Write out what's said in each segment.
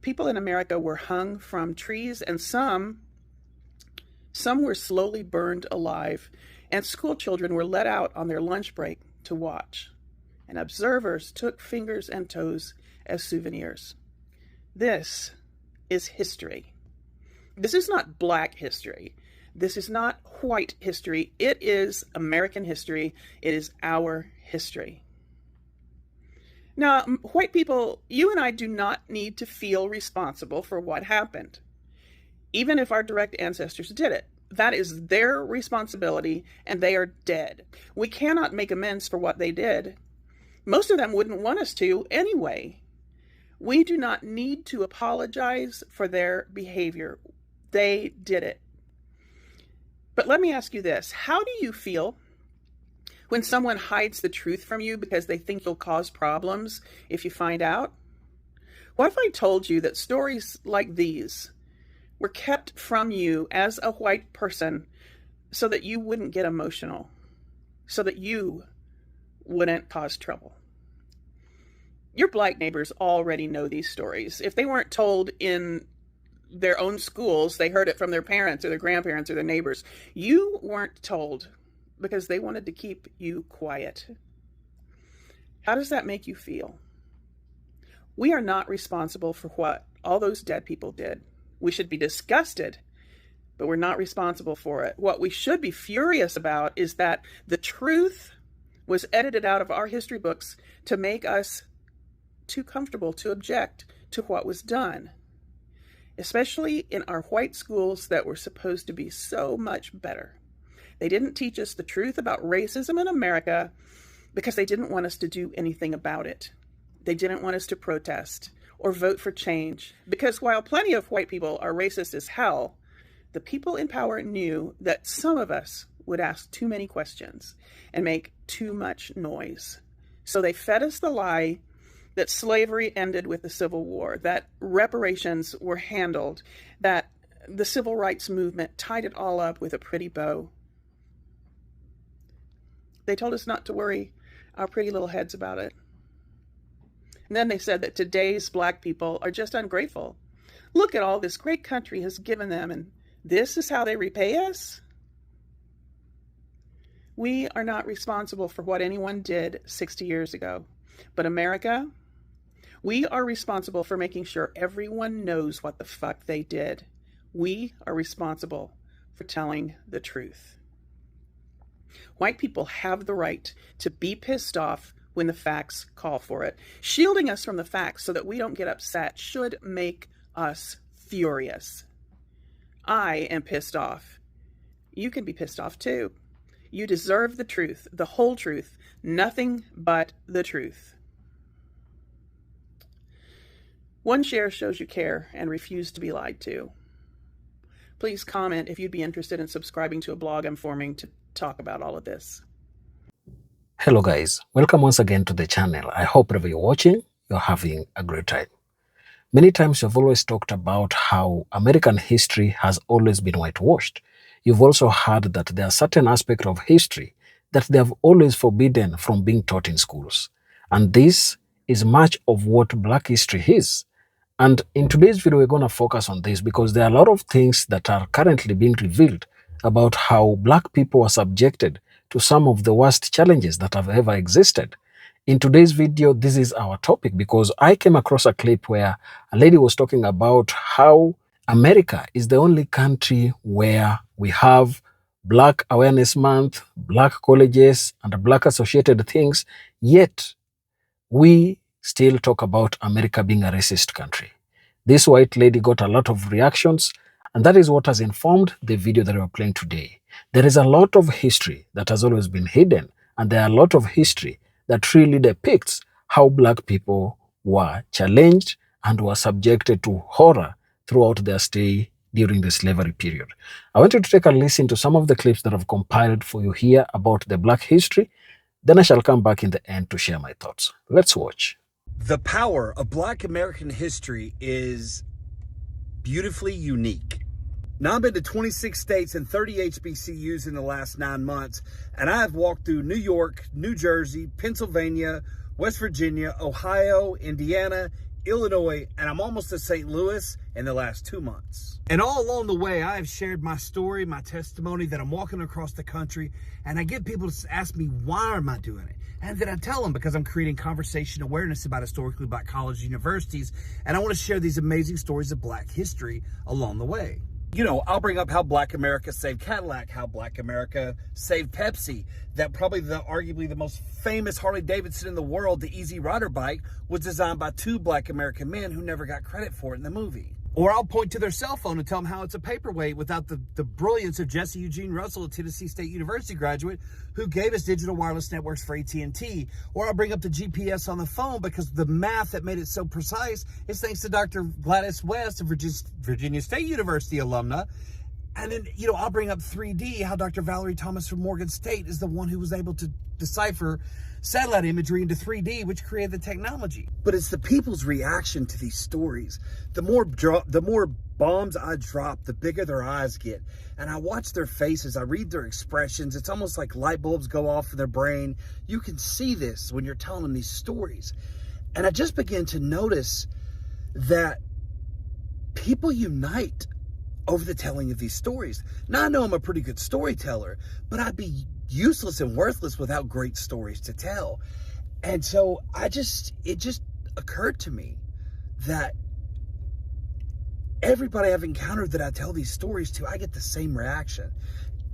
people in America were hung from trees, and some were slowly burned alive, and school children were let out on their lunch break to watch. And observers took fingers and toes as souvenirs. This is history. This is not Black history. This is not white history. It is American history. It is our history. Now, white people, you and I do not need to feel responsible for what happened, even if our direct ancestors did it. That is their responsibility, and they are dead. We cannot make amends for what they did. Most of them wouldn't want us to anyway. We do not need to apologize for their behavior. They did it. But let me ask you this. How do you feel when someone hides the truth from you because they think you'll cause problems if you find out? What if I told you that stories like these were kept from you as a white person so that you wouldn't get emotional, so that you wouldn't cause trouble? Your Black neighbors already know these stories. If they weren't told in their own schools, they heard it from their parents or their grandparents or their neighbors. You weren't told because they wanted to keep you quiet. How does that make you feel? We are not responsible for what all those dead people did. We should be disgusted, but we're not responsible for it. What we should be furious about is that the truth was edited out of our history books to make us too comfortable to object to what was done, especially in our white schools that were supposed to be so much better. They didn't teach us the truth about racism in America because they didn't want us to do anything about it. They didn't want us to protest or vote for change, because while plenty of white people are racist as hell, the people in power knew that some of us would ask too many questions and make too much noise. So they fed us the lie that slavery ended with the Civil War, that reparations were handled, that the civil rights movement tied it all up with a pretty bow. They told us not to worry our pretty little heads about it. And then they said that today's Black people are just ungrateful. Look at all this great country has given them, and this is how they repay us? We are not responsible for what anyone did 60 years ago. But America, we are responsible for making sure everyone knows what the fuck they did. We are responsible for telling the truth. White people have the right to be pissed off when the facts call for it. Shielding us from the facts so that we don't get upset should make us furious. I am pissed off. You can be pissed off too. You deserve the truth, the whole truth, nothing but the truth. One share shows you care and refuse to be lied to. Please comment if you'd be interested in subscribing to a blog I'm forming to talk about all of this. Hello guys, welcome once again to the channel. I hope wherever you're watching, you're having a great time. Many times you've always talked about how American history has always been whitewashed. You've also heard that there are certain aspects of history that they have always forbidden from being taught in schools. And this is much of what Black history is. And in today's video, we're going to focus on this because there are a lot of things that are currently being revealed about how Black people are subjected to some of the worst challenges that have ever existed. In today's video, this is our topic because I came across a clip where a lady was talking about how America is the only country where we have Black Awareness Month, Black colleges, and Black associated things, yet we still talk about America being a racist country. This white lady got a lot of reactions, and that is what has informed the video that we're playing today. There is a lot of history that has always been hidden, and there are a lot of history that really depicts how Black people were challenged and were subjected to horror throughout their stay during the slavery period. I want you to take a listen to some of the clips that I've compiled for you here about the Black history. Then I shall come back in the end to share my thoughts. Let's watch. The power of Black American history is beautifully unique. Now, I've been to 26 states and 30 HBCUs in the last 9 months, and I have walked through New York, New Jersey, Pennsylvania, West Virginia, Ohio, Indiana, Illinois, and I'm almost to St. Louis in the last 2 months. And all along the way, I have shared my story, my testimony, that I'm walking across the country, and I get people to ask me, why am I doing it? And then I tell them, because I'm creating conversation awareness about historically Black colleges and universities, and I want to share these amazing stories of Black history along the way. You know, I'll bring up how Black America saved Cadillac, how Black America saved Pepsi, that probably arguably the most famous Harley Davidson in the world, the Easy Rider bike, was designed by 2 Black American men who never got credit for it in the movie. Or I'll point to their cell phone and tell them how it's a paperweight without the brilliance of Jesse Eugene Russell, a Tennessee State University graduate who gave us digital wireless networks for AT&T. Or I'll bring up the GPS on the phone because the math that made it so precise is thanks to Dr. Gladys West, a Virginia State University alumna. And then, you know, I'll bring up 3D, how Dr. Valerie Thomas from Morgan State is the one who was able to decipher satellite imagery into 3D, which created the technology. But it's the people's reaction to these stories. The more bombs I drop, the bigger their eyes get. And I watch their faces, I read their expressions. It's almost like light bulbs go off in their brain. You can see this when you're telling them these stories. And I just began to notice that people unite over the telling of these stories. Now, I know I'm a pretty good storyteller, but I'd be useless and worthless without great stories to tell. And so it just occurred to me that everybody I've encountered that I tell these stories to, I get the same reaction.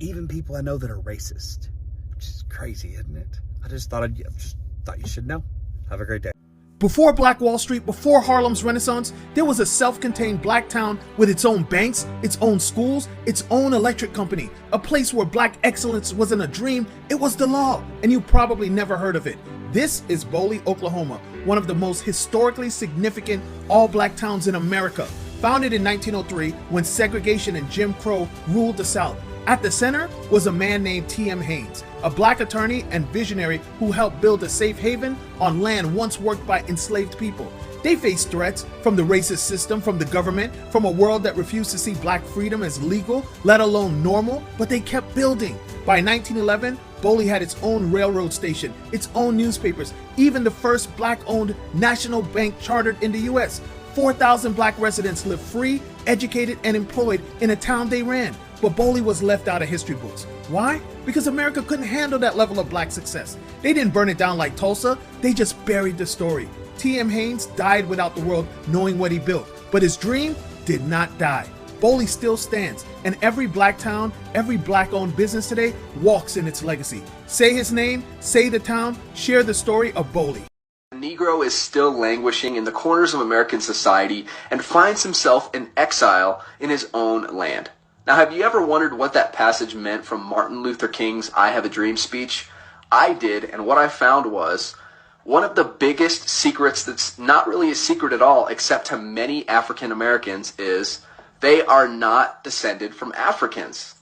Even people I know that are racist, which is crazy, isn't it? I just thought you should know. Have a great day. Before Black Wall Street, before Harlem's Renaissance, there was a self-contained black town with its own banks, its own schools, its own electric company, a place where black excellence wasn't a dream, it was the law, and you probably never heard of it. This is Boley, Oklahoma, one of the most historically significant all-black towns in America, founded in 1903 when segregation and Jim Crow ruled the South. At the center was a man named T.M. Haynes, a black attorney and visionary who helped build a safe haven on land once worked by enslaved people. They faced threats from the racist system, from the government, from a world that refused to see black freedom as legal, let alone normal, but they kept building. By 1911, Boley had its own railroad station, its own newspapers, even the first black-owned national bank chartered in the U.S. 4,000 black residents lived free, educated, and employed in a town they ran. But Boley was left out of history books. Why? Because America couldn't handle that level of black success. They didn't burn it down like Tulsa, they just buried the story. T.M. Haynes died without the world knowing what he built, but his dream did not die. Boley still stands, and every black town, every black-owned business today walks in its legacy. Say his name, say the town, share the story of Boley. The Negro is still languishing in the corners of American society and finds himself in exile in his own land. Now, have you ever wondered what that passage meant from Martin Luther King's I Have a Dream speech? I did, and what I found was one of the biggest secrets that's not really a secret at all, except to many African Americans, is they are not descended from Africans.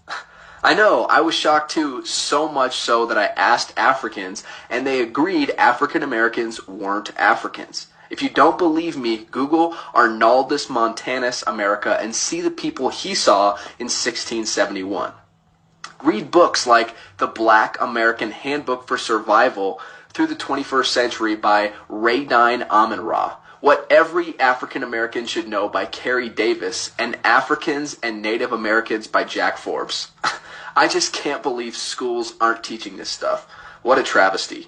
I know, I was shocked too, so much so that I asked Africans, and they agreed African Americans weren't Africans. If you don't believe me, Google Arnaldus Montanus America and see the people he saw in 1671. Read books like The Black American Handbook for Survival through the 21st Century by Radine Amin-Ra, What Every African American Should Know by Carrie Davis, and Africans and Native Americans by Jack Forbes. I just can't believe schools aren't teaching this stuff. What a travesty.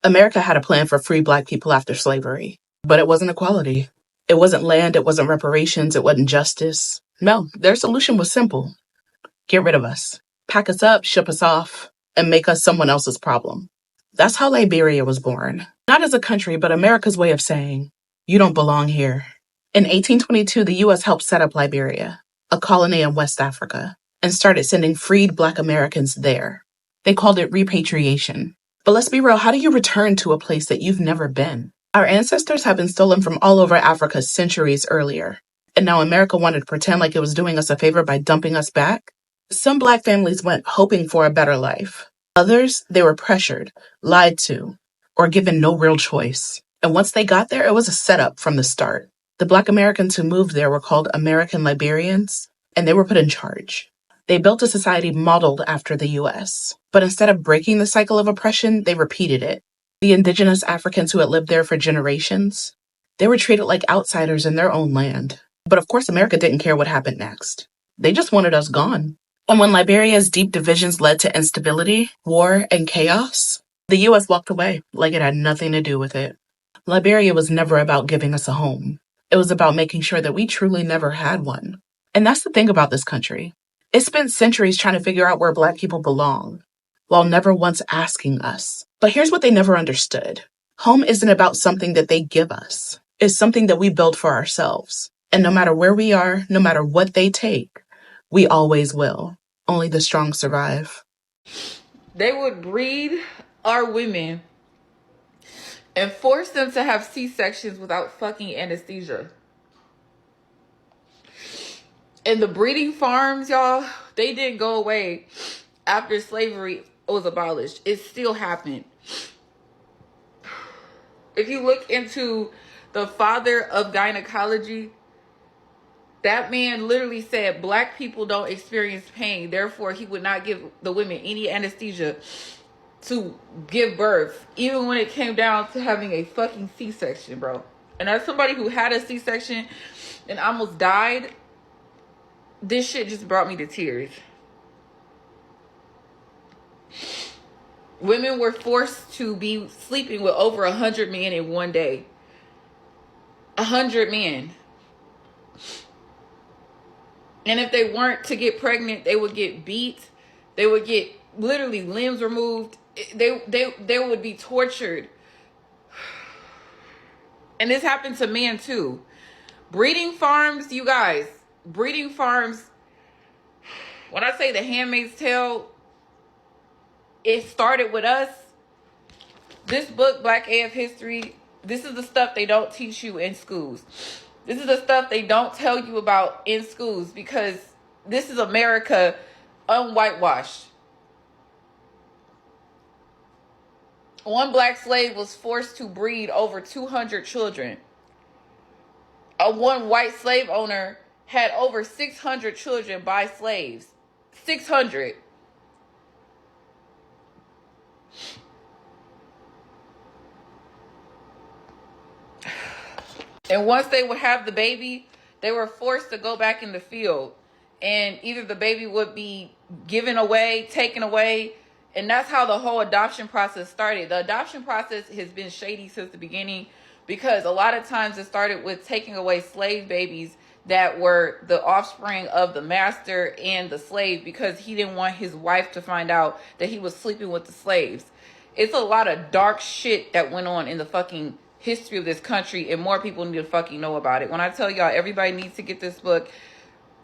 America had a plan for free black people after slavery, but it wasn't equality. It wasn't land, it wasn't reparations, it wasn't justice. No, their solution was simple. Get rid of us. Pack us up, ship us off, and make us someone else's problem. That's how Liberia was born. Not as a country, but America's way of saying, you don't belong here. In 1822, the U.S. helped set up Liberia, a colony in West Africa, and started sending freed black Americans there. They called it repatriation. But let's be real, how do you return to a place that you've never been? Our ancestors have been stolen from all over Africa centuries earlier, and now America wanted to pretend like it was doing us a favor by dumping us back? Some black families went hoping for a better life. Others, they were pressured, lied to, or given no real choice. And once they got there, it was a setup from the start. The black Americans who moved there were called American Liberians, and they were put in charge. They built a society modeled after the U.S., but instead of breaking the cycle of oppression, they repeated it. The indigenous Africans who had lived there for generations, They were treated like outsiders in their own land. But of course, America didn't care what happened next. They just wanted us gone. And when Liberia's deep divisions led to instability, war, and chaos, the U.S. walked away like it had nothing to do with it. Liberia was never about giving us a home. It was about making sure that we truly never had one. And that's the thing about this country. It spent centuries trying to figure out where Black people belong, while never once asking us. But here's what they never understood. Home isn't about something that they give us. It's something that we build for ourselves. And no matter where we are, no matter what they take, we always will. Only the strong survive. They would breed our women and force them to have C-sections without fucking anesthesia. And the breeding farms, y'all, they didn't go away after slavery was abolished. It still happened. If you look into the father of gynecology, that man literally said Black people don't experience pain. Therefore, he would not give the women any anesthesia to give birth, even when it came down to having a fucking C-section, bro. And as somebody who had a C-section and almost died, this shit just brought me to tears. Women were forced to be sleeping with over 100 men in one day. 100 men. And if they weren't to get pregnant, they would get beat. They would get literally limbs removed. They would be tortured. And this happened to men too. Breeding farms, you guys. Breeding farms. When I say The Handmaid's Tale, it started with us. This book, Black AF History, this is the stuff they don't teach you in schools. This is the stuff they don't tell you about in schools because this is America unwhitewashed. One Black slave was forced to breed over 200 children. One white slave owner had over 600 children by slaves. 600. And once they would have the baby, they were forced to go back in the field. And either the baby would be given away, taken away. And that's how the whole adoption process started. The adoption process has been shady since the beginning because a lot of times it started with taking away slave babies that were the offspring of the master and the slave because he didn't want his wife to find out that he was sleeping with the slaves. It's a lot of dark shit that went on in the fucking history of this country, and more people need to fucking know about it. When I tell y'all, everybody needs to get this book.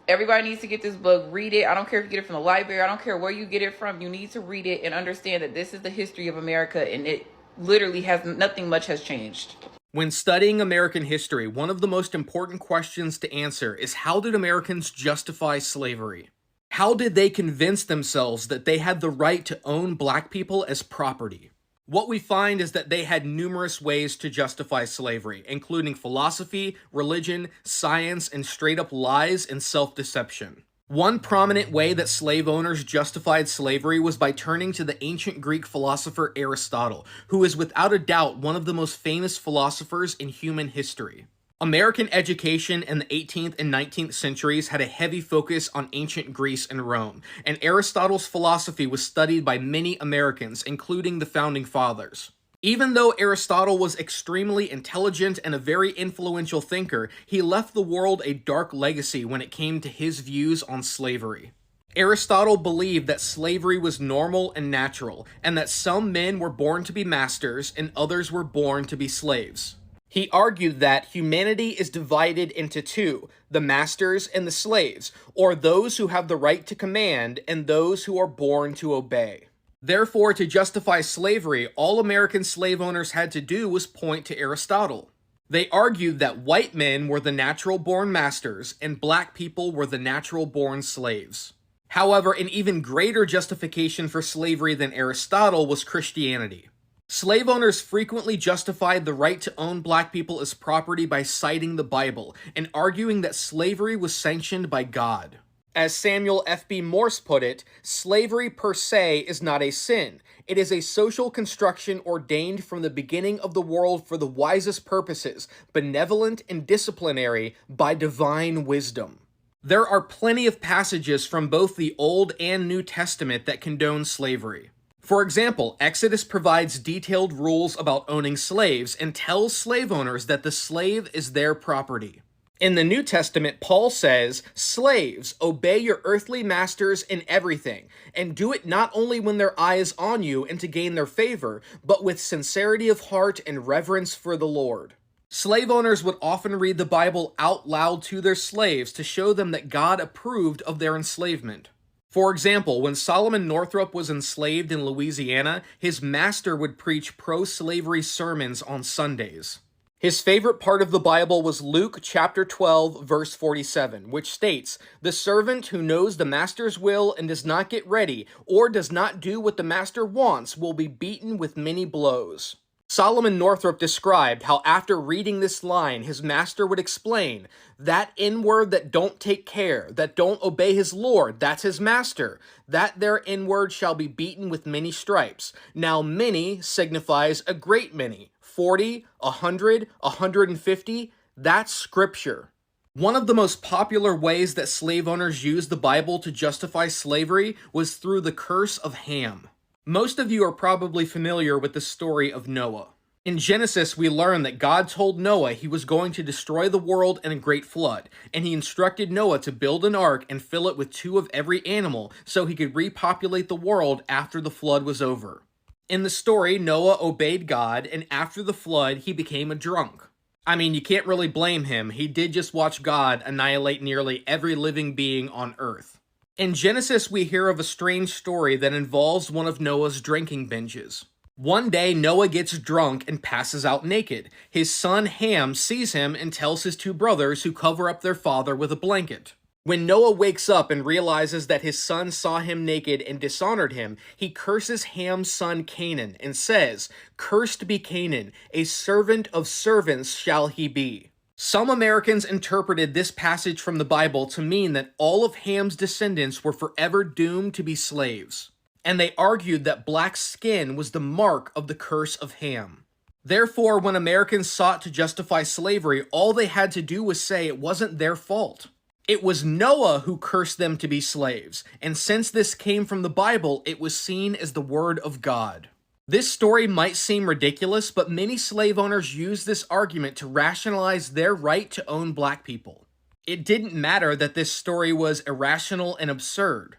Everybody needs to get this book. Read it. I don't care if you get it from the library. I don't care where you get it from. You need to read it and understand that this is the history of America, and it literally has nothing much has changed. When studying American history, one of the most important questions to answer is how did Americans justify slavery? How did they convince themselves that they had the right to own Black people as property? What we find is that they had numerous ways to justify slavery, including philosophy, religion, science, and straight-up lies and self-deception. One prominent way that slave owners justified slavery was by turning to the ancient Greek philosopher Aristotle, who is without a doubt one of the most famous philosophers in human history. American education in the 18th and 19th centuries had a heavy focus on ancient Greece and Rome, and Aristotle's philosophy was studied by many Americans, including the Founding Fathers. Even though Aristotle was extremely intelligent and a very influential thinker, he left the world a dark legacy when it came to his views on slavery. Aristotle believed that slavery was normal and natural, and that some men were born to be masters and others were born to be slaves. He argued that humanity is divided into two, the masters and the slaves, or those who have the right to command and those who are born to obey. Therefore, to justify slavery, all American slave owners had to do was point to Aristotle. They argued that white men were the natural-born masters and Black people were the natural-born slaves. However, an even greater justification for slavery than Aristotle was Christianity. Slave owners frequently justified the right to own Black people as property by citing the Bible and arguing that slavery was sanctioned by God. As Samuel F.B. Morse put it, slavery per se is not a sin. It is a social construction ordained from the beginning of the world for the wisest purposes, benevolent and disciplinary by divine wisdom. There are plenty of passages from both the Old and New Testament that condone slavery. For example, Exodus provides detailed rules about owning slaves and tells slave owners that the slave is their property. In the New Testament, Paul says, "Slaves, obey your earthly masters in everything, and do it not only when their eye is on you and to gain their favor, but with sincerity of heart and reverence for the Lord." Slave owners would often read the Bible out loud to their slaves to show them that God approved of their enslavement. For example, when Solomon Northup was enslaved in Louisiana, his master would preach pro-slavery sermons on Sundays. His favorite part of the Bible was Luke chapter 12, verse 47, which states, "The servant who knows the master's will and does not get ready, or does not do what the master wants, will be beaten with many blows." Solomon Northup described how after reading this line, his master would explain, "That inward that don't take care, that don't obey his Lord, that's his master. That there inward shall be beaten with many stripes." Now many signifies a great many. 40, 100, 150, that's scripture. One of the most popular ways that slave owners used the Bible to justify slavery was through the curse of Ham. Most of you are probably familiar with the story of Noah. In Genesis, we learn that God told Noah he was going to destroy the world in a great flood, and he instructed Noah to build an ark and fill it with 2 of every animal so he could repopulate the world after the flood was over. In the story, Noah obeyed God, and after the flood, he became a drunk. I mean, you can't really blame him. He did just watch God annihilate nearly every living being on Earth. In Genesis, we hear of a strange story that involves one of Noah's drinking binges. One day, Noah gets drunk and passes out naked. His son Ham sees him and tells his 2 brothers, who cover up their father with a blanket. When Noah wakes up and realizes that his son saw him naked and dishonored him, he curses Ham's son Canaan and says, "Cursed be Canaan, a servant of servants shall he be." Some Americans interpreted this passage from the Bible to mean that all of Ham's descendants were forever doomed to be slaves, and they argued that black skin was the mark of the curse of Ham. Therefore, when Americans sought to justify slavery, all they had to do was say it wasn't their fault. It was Noah who cursed them to be slaves, and since this came from the Bible, it was seen as the word of God. This story might seem ridiculous, but many slave owners used this argument to rationalize their right to own black people. It didn't matter that this story was irrational and absurd.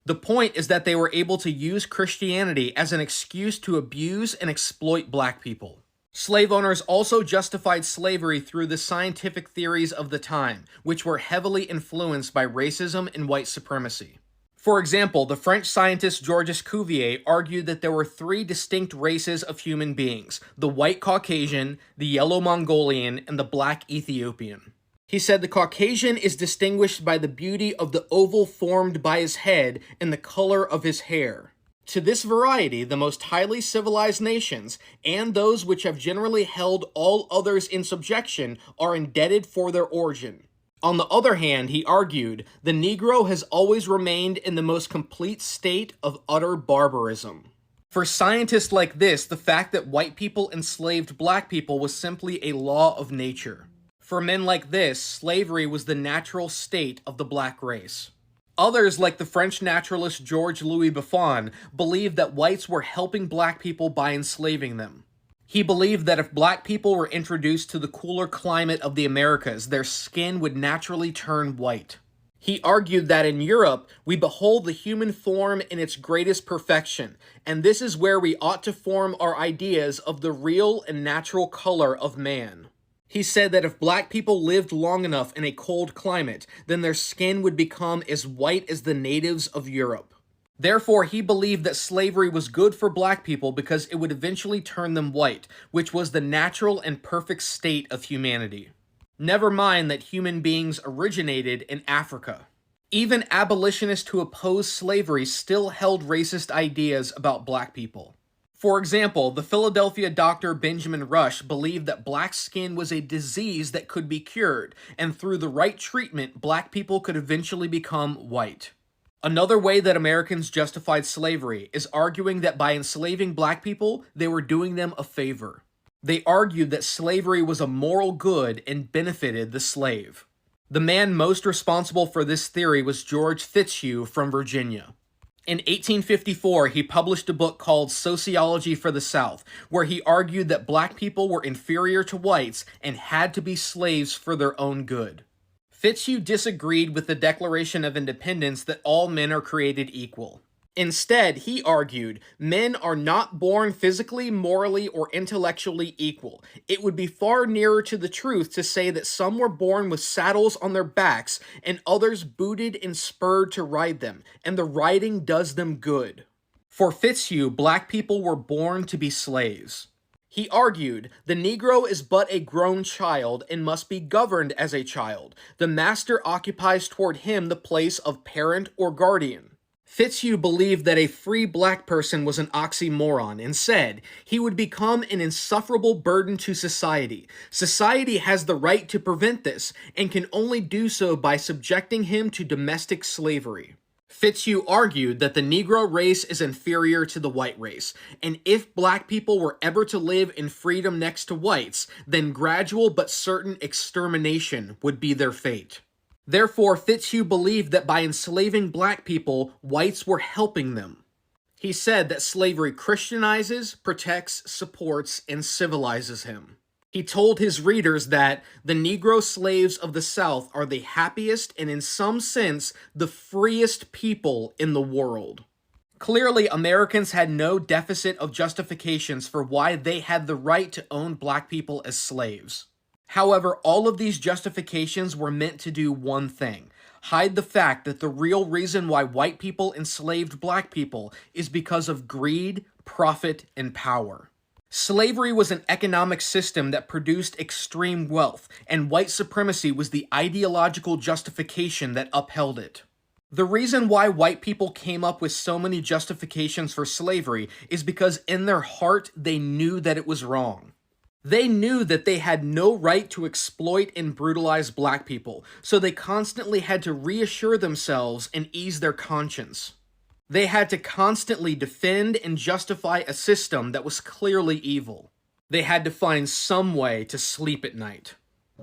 The point is that they were able to use Christianity as an excuse to abuse and exploit black people. Slave owners also justified slavery through the scientific theories of the time, which were heavily influenced by racism and white supremacy. For example, the French scientist Georges Cuvier argued that there were 3 distinct races of human beings: the white Caucasian, the yellow Mongolian, and the black Ethiopian. He said the Caucasian is distinguished by the beauty of the oval formed by his head and the color of his hair. To this variety, the most highly civilized nations, and those which have generally held all others in subjection, are indebted for their origin. On the other hand, he argued, the Negro has always remained in the most complete state of utter barbarism. For scientists like this, the fact that white people enslaved black people was simply a law of nature. For men like this, slavery was the natural state of the black race. Others, like the French naturalist Georges-Louis Buffon, believed that whites were helping black people by enslaving them. He believed that if black people were introduced to the cooler climate of the Americas, their skin would naturally turn white. He argued that in Europe, we behold the human form in its greatest perfection, and this is where we ought to form our ideas of the real and natural color of man. He said that if black people lived long enough in a cold climate, then their skin would become as white as the natives of Europe. Therefore, he believed that slavery was good for black people because it would eventually turn them white, which was the natural and perfect state of humanity. Never mind that human beings originated in Africa. Even abolitionists who opposed slavery still held racist ideas about black people. For example, the Philadelphia doctor Benjamin Rush believed that black skin was a disease that could be cured, and through the right treatment, black people could eventually become white. Another way that Americans justified slavery is arguing that by enslaving black people, they were doing them a favor. They argued that slavery was a moral good and benefited the slave. The man most responsible for this theory was George Fitzhugh from Virginia. In 1854, he published a book called Sociology for the South, where he argued that black people were inferior to whites and had to be slaves for their own good. Fitzhugh disagreed with the Declaration of Independence that all men are created equal. Instead, he argued, men are not born physically, morally, or intellectually equal. It would be far nearer to the truth to say that some were born with saddles on their backs and others booted and spurred to ride them, and the riding does them good. For Fitzhugh, black people were born to be slaves. He argued, the Negro is but a grown child and must be governed as a child. The master occupies toward him the place of parent or guardian. Fitzhugh believed that a free black person was an oxymoron and said he would become an insufferable burden to society. Society has the right to prevent this and can only do so by subjecting him to domestic slavery. Fitzhugh argued that the Negro race is inferior to the white race, and if black people were ever to live in freedom next to whites, then gradual but certain extermination would be their fate. Therefore, Fitzhugh believed that by enslaving black people, whites were helping them. He said that slavery Christianizes, protects, supports, and civilizes him. He told his readers that the Negro slaves of the South are the happiest and in some sense the freest people in the world. Clearly, Americans had no deficit of justifications for why they had the right to own black people as slaves. However, all of these justifications were meant to do one thing: hide the fact that the real reason why white people enslaved black people is because of greed, profit, and power. Slavery was an economic system that produced extreme wealth, and white supremacy was the ideological justification that upheld it. The reason why white people came up with so many justifications for slavery is because in their heart they knew that it was wrong. They knew that they had no right to exploit and brutalize black people, so they constantly had to reassure themselves and ease their conscience. They had to constantly defend and justify a system that was clearly evil. They had to find some way to sleep at night.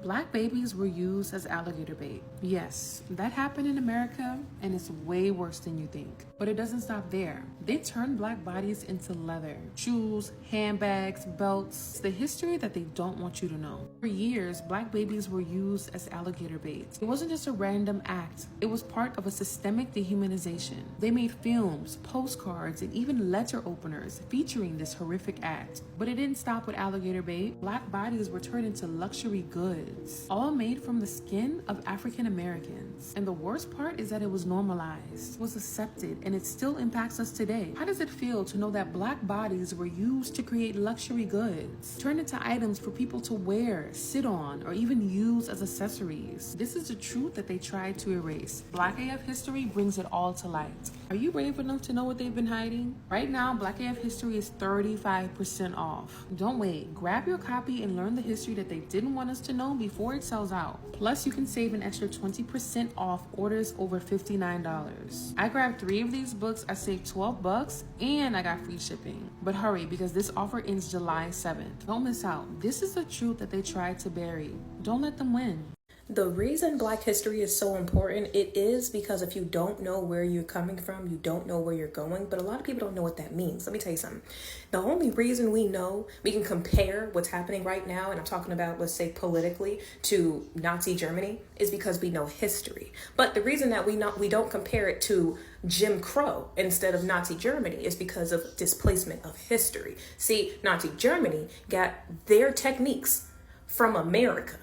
Black babies were used as alligator bait. Yes, that happened in America, and it's way worse than you think. But it doesn't stop there. They turned black bodies into leather, shoes, handbags, belts. It's the history that they don't want you to know. For years, black babies were used as alligator bait. It wasn't just a random act. It was part of a systemic dehumanization. They made films, postcards, and even letter openers featuring this horrific act. But it didn't stop with alligator bait. Black bodies were turned into luxury goods, all made from the skin of African Americans. And the worst part is that it was normalized, was accepted, and it still impacts us today. How does it feel to know that black bodies were used to create luxury goods, turned into items for people to wear, sit on, or even use as accessories? This is the truth that they tried to erase. Black AF History brings it all to light. Are you brave enough to know what they've been hiding? Right now, Black AF History is 35% off. Don't wait. Grab your copy and learn the history that they didn't want us to know before it sells out. Plus, you can save an extra 20% off orders over $59. I grabbed 3 of these books, I saved $12, and I got free shipping. But hurry, because this offer ends July 7th. Don't miss out. This is the truth that they tried to bury. Don't let them win. The reason Black history is so important, it is because if you don't know where you're coming from, you don't know where you're going. But a lot of people don't know what that means. Let me tell you something. The only reason we know, we can compare what's happening right now, and I'm talking about, let's say politically, to Nazi Germany, is because we know history. But the reason that we don't compare it to Jim Crow instead of Nazi Germany is because of displacement of history. See, Nazi Germany got their techniques from America.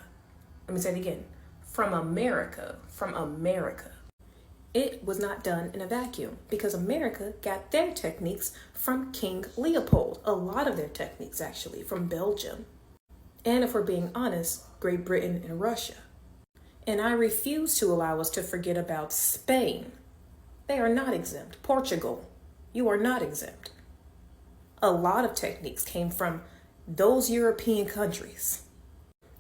Let me say it again. From America. It was not done in a vacuum because America got their techniques from King Leopold. A lot of their techniques, actually, from Belgium. And if we're being honest, Great Britain and Russia. And I refuse to allow us to forget about Spain. They are not exempt. Portugal, you are not exempt. A lot of techniques came from those European countries.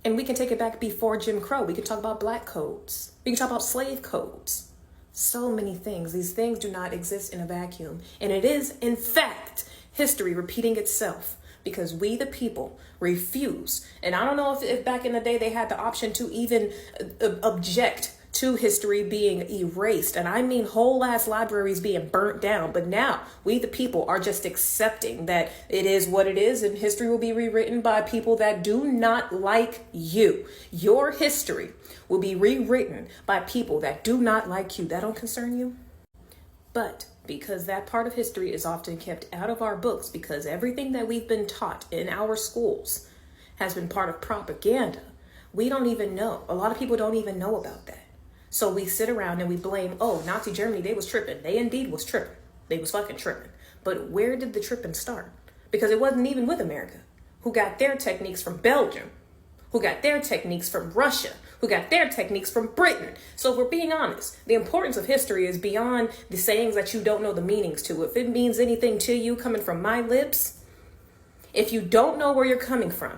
And we can take it back before Jim Crow. We can talk about black codes. We can talk about slave codes. So many things. These things do not exist in a vacuum. And it is, in fact, history repeating itself because we, the people, refuse. And I don't know if back in the day they had the option to even object to history being erased. And I mean whole ass libraries being burnt down. But now we, the people, are just accepting that it is what it is and history will be rewritten by people that do not like you. Your history will be rewritten by people that do not like you. That don't concern you? But because that part of history is often kept out of our books because everything that we've been taught in our schools has been part of propaganda, we don't even know. A lot of people don't even know about that. So we sit around and we blame, oh, Nazi Germany, they was tripping. They indeed was tripping. They was fucking tripping. But where did the tripping start? Because it wasn't even with America, who got their techniques from Belgium, who got their techniques from Russia, who got their techniques from Britain. So if we're being honest, the importance of history is beyond the sayings that you don't know the meanings to. If it means anything to you coming from my lips, if you don't know where you're coming from,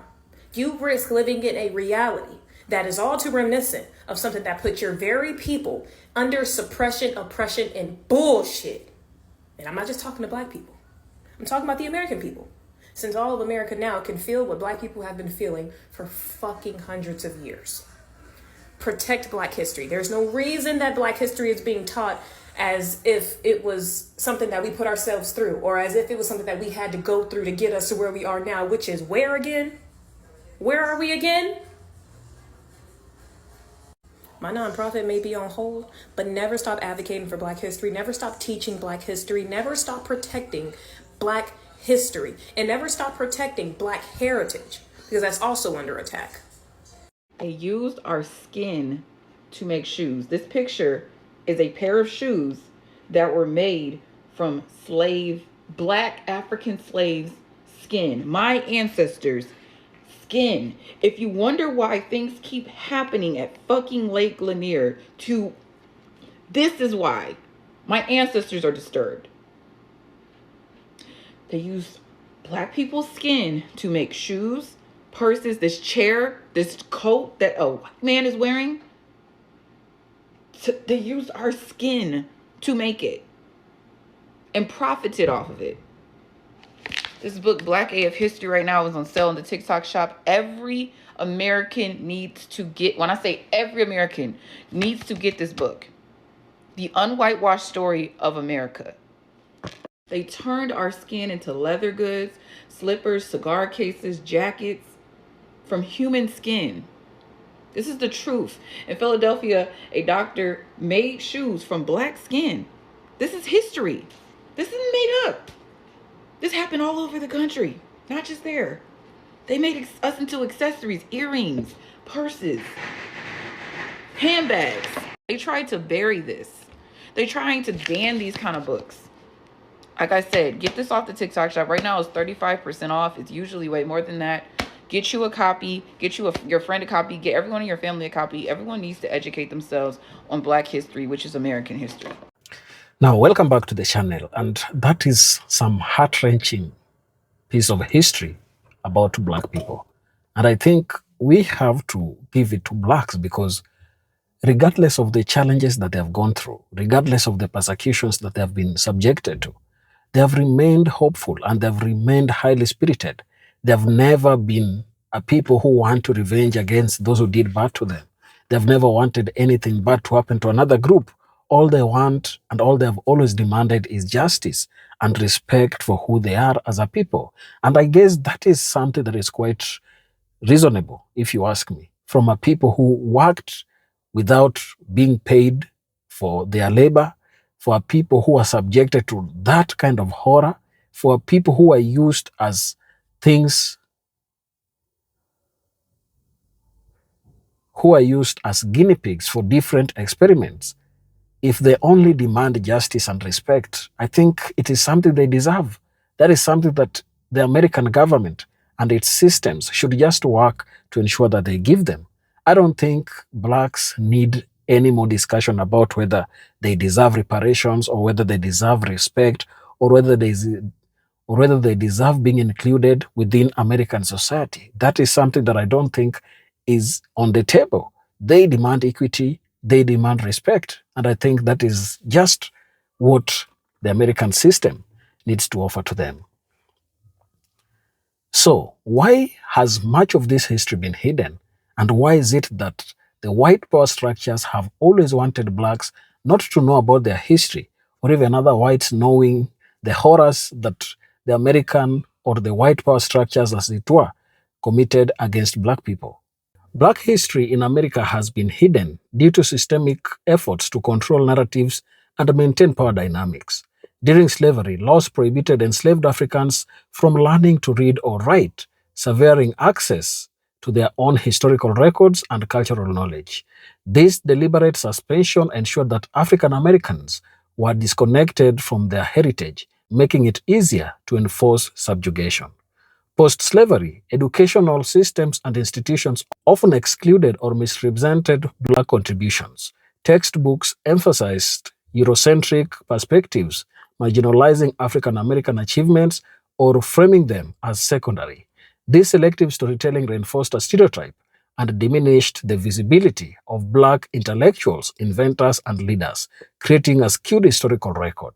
you risk living in a reality that is all too reminiscent of something that put your very people under suppression, oppression, and bullshit. And I'm not just talking to black people. I'm talking about the American people. Since all of America now can feel what black people have been feeling for fucking hundreds of years. Protect black history. There's no reason that black history is being taught as if it was something that we put ourselves through or as if it was something that we had to go through to get us to where we are now, which is where again? Where are we again? My nonprofit may be on hold, but never stop advocating for black history. Never stop teaching black history. Never stop protecting black history. And never stop protecting black heritage because that's also under attack. They used our skin to make shoes. This picture is a pair of shoes that were made from black African slaves' skin. My ancestors' skin. If you wonder why things keep happening at fucking Lake Lanier, this is why my ancestors are disturbed. They used black people's skin to make shoes, purses, this chair, this coat that a white man is wearing. They used our skin to make it and profited off of it. This book, Black AF History, right now is on sale in the TikTok shop. Every American needs to get, when I say every American needs to get this book. The Unwhitewashed Story of America. They turned our skin into leather goods, slippers, cigar cases, jackets from human skin. This is the truth. In Philadelphia, a doctor made shoes from black skin. This is history. This isn't made up. This happened all over the country, not just there. They made us into accessories, earrings, purses, handbags. They tried to bury this. They're trying to ban these kind of books. Like I said, get this off the TikTok shop. Right now it's 35% off. It's usually way more than that. Get you a copy. Get your friend a copy. Get everyone in your family a copy. Everyone needs to educate themselves on Black history, which is American history. Now, welcome back to the channel. And that is some heart-wrenching piece of history about black people. And I think we have to give it to blacks because regardless of the challenges that they have gone through, regardless of the persecutions that they have been subjected to, they have remained hopeful and they have remained highly spirited. They have never been a people who want to revenge against those who did bad to them. They have never wanted anything bad to happen to another group. All they want and all they have always demanded is justice and respect for who they are as a people. And I guess that is something that is quite reasonable, if you ask me, from a people who worked without being paid for their labor, for people who are subjected to that kind of horror, for people who are used as things, who are used as guinea pigs for different experiments. If they only demand justice and respect, I think it is something they deserve. That is something that the American government and its systems should just work to ensure that they give them. I don't think blacks need any more discussion about whether they deserve reparations or whether they deserve respect or whether or whether they deserve being included within American society. That is something that I don't think is on the table. They demand equity, they demand respect, and I think that is just what the American system needs to offer to them. So, why has much of this history been hidden? And why is it that the white power structures have always wanted blacks not to know about their history, or even other whites knowing the horrors that the American or the white power structures, as it were, committed against black people? Black history in America has been hidden due to systemic efforts to control narratives and maintain power dynamics. During slavery, laws prohibited enslaved Africans from learning to read or write, severing access to their own historical records and cultural knowledge. This deliberate suspension ensured that African Americans were disconnected from their heritage, making it easier to enforce subjugation. Post-slavery, educational systems and institutions often excluded or misrepresented black contributions. Textbooks emphasized Eurocentric perspectives, marginalizing African American achievements or framing them as secondary. This selective storytelling reinforced a stereotype and diminished the visibility of black intellectuals, inventors, and leaders, creating a skewed historical record.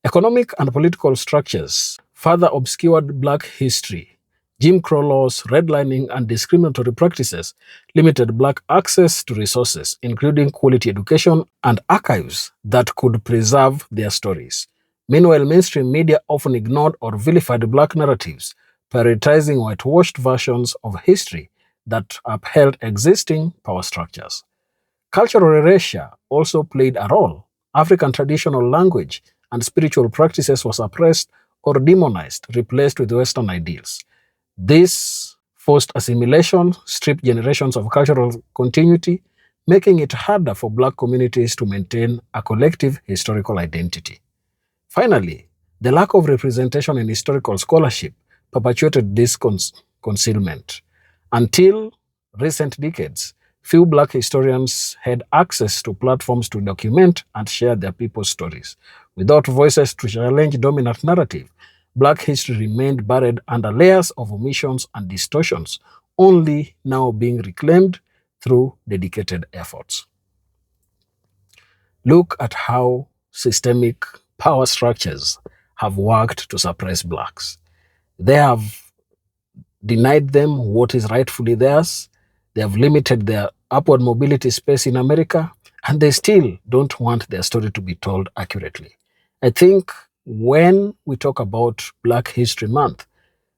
Economic and political structures further obscured black history. Jim Crow laws, redlining, and discriminatory practices limited black access to resources, including quality education and archives that could preserve their stories. Meanwhile, mainstream media often ignored or vilified black narratives, prioritizing whitewashed versions of history that upheld existing power structures. Cultural erasure also played a role. African traditional language and spiritual practices were suppressed or demonized, replaced with Western ideals. This forced assimilation, stripped generations of cultural continuity, making it harder for black communities to maintain a collective historical identity. Finally, the lack of representation in historical scholarship perpetuated this concealment. Until recent decades, few black historians had access to platforms to document and share their people's stories. Without voices to challenge dominant narrative, black history remained buried under layers of omissions and distortions, only now being reclaimed through dedicated efforts. Look at how systemic power structures have worked to suppress blacks. They have denied them what is rightfully theirs. They have limited their upward mobility space in America, and they still don't want their story to be told accurately. I think when we talk about Black History Month,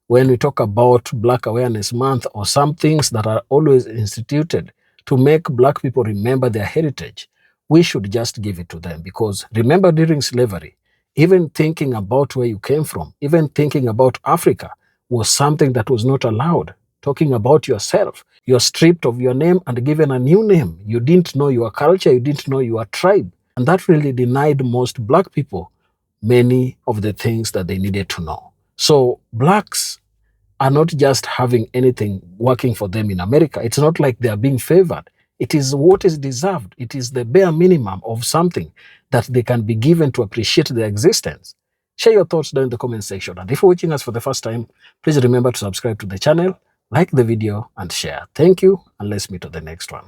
when we talk about Black Awareness Month, or some things that are always instituted to make black people remember their heritage, we should just give it to them. Because remember, during slavery, even thinking about where you came from, even thinking about Africa was something that was not allowed. Talking about yourself, you're stripped of your name and given a new name. You didn't know your culture, you didn't know your tribe. And that really denied most black people many of the things that they needed to know. So blacks are not just having anything working for them in America. It's not like they are being favored. It is what is deserved. It is the bare minimum of something that they can be given to appreciate their existence. Share your thoughts down in the comment section. And if you're watching us for the first time, please remember to subscribe to the channel, like the video, and share. Thank you, and let's meet on the next one.